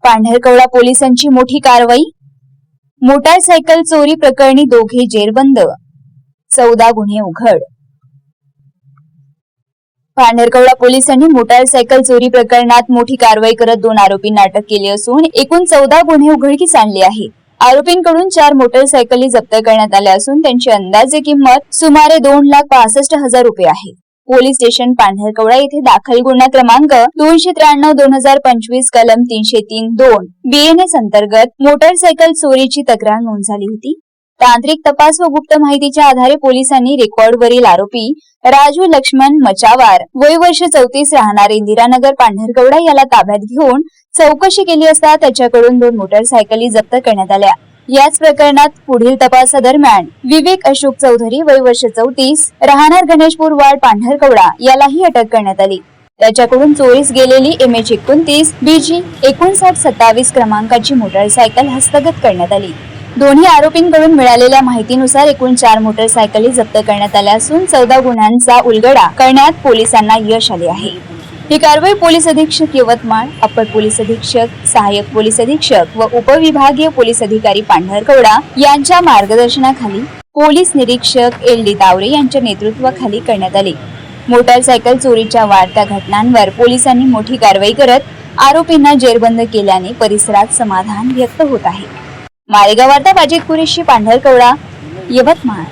पांढरकवडा पोलिसांची मोठी कारवाई। मोटारसायकल चोरी प्रकरणी दोघे जेरबंद, 14 गुन्हे उघड। पांढरकवडा पोलिसांनी मोटारसायकल चोरी प्रकरणात मोठी कारवाई करत 2 आरोपींना अटक केली असून एकूण 14 गुन्हे उघडकीस आणले आहे। आरोपींकडून 4 मोटारसायकली जप्त करण्यात आल्या असून त्यांची अंदाजे किंमत सुमारे 2,65,000 रुपये आहे। पोलीस स्टेशन पांढरकवडा येथे दाखल गुन्हा क्रमांक 293/2025 कलम 303(2) BNS अंतर्गत मोटारसायकल चोरीची तक्रार नोंद झाली होती। तांत्रिक तपास व गुप्त माहितीच्या आधारे पोलिसांनी रेकॉर्डवरील आरोपी राजू लक्ष्मण मचावार वय वर्ष 34 राहणार इंदिरानगर पांढरकवडा याला ताब्यात घेऊन चौकशी केली असता त्याच्याकडून 2 मोटारसायकली जप्त करण्यात आल्या। याच प्रकरणात पुढील तपासादरम्यान विवेक अशोक चौधरी वय वर्ष 34 राहणार गणेशपूर वार्ड पांढरकवडा यालाही अटक करण्यात आली। त्याच्याकडून चोरीस गेलेली MH29 BG 5927 क्रमांकाची मोटारसायकल हस्तगत करण्यात आली। दोन्ही आरोपींकडून मिळालेल्या माहितीनुसार एकूण 4 मोटारसायकली जप्त करण्यात आल्या असून 14 गुन्ह्यांचा उलगडा करण्यात पोलिसांना यश आले आहे। ही कारवाई पोलीस अधीक्षक यवतमाळ, अप्पर पोलीस अधीक्षक, सहाय्यक पोलीस अधीक्षक व उपविभागीय पोलीस अधिकारी पांढरकवडा यांच्या मार्गदर्शनाखाली पोलीस निरीक्षक LD तावरे यांच्या नेतृत्वाखाली करण्यात आली। मोटारसायकल चोरीच्या वाढत्या घटनांवर पोलिसांनी मोठी कारवाई करत आरोपींना जेरबंद केल्याने परिसरात समाधान व्यक्त होत आहे। मालेगाव वार्ता, बाजित कुरेशी, पांढरकवडा, यवतमाळ।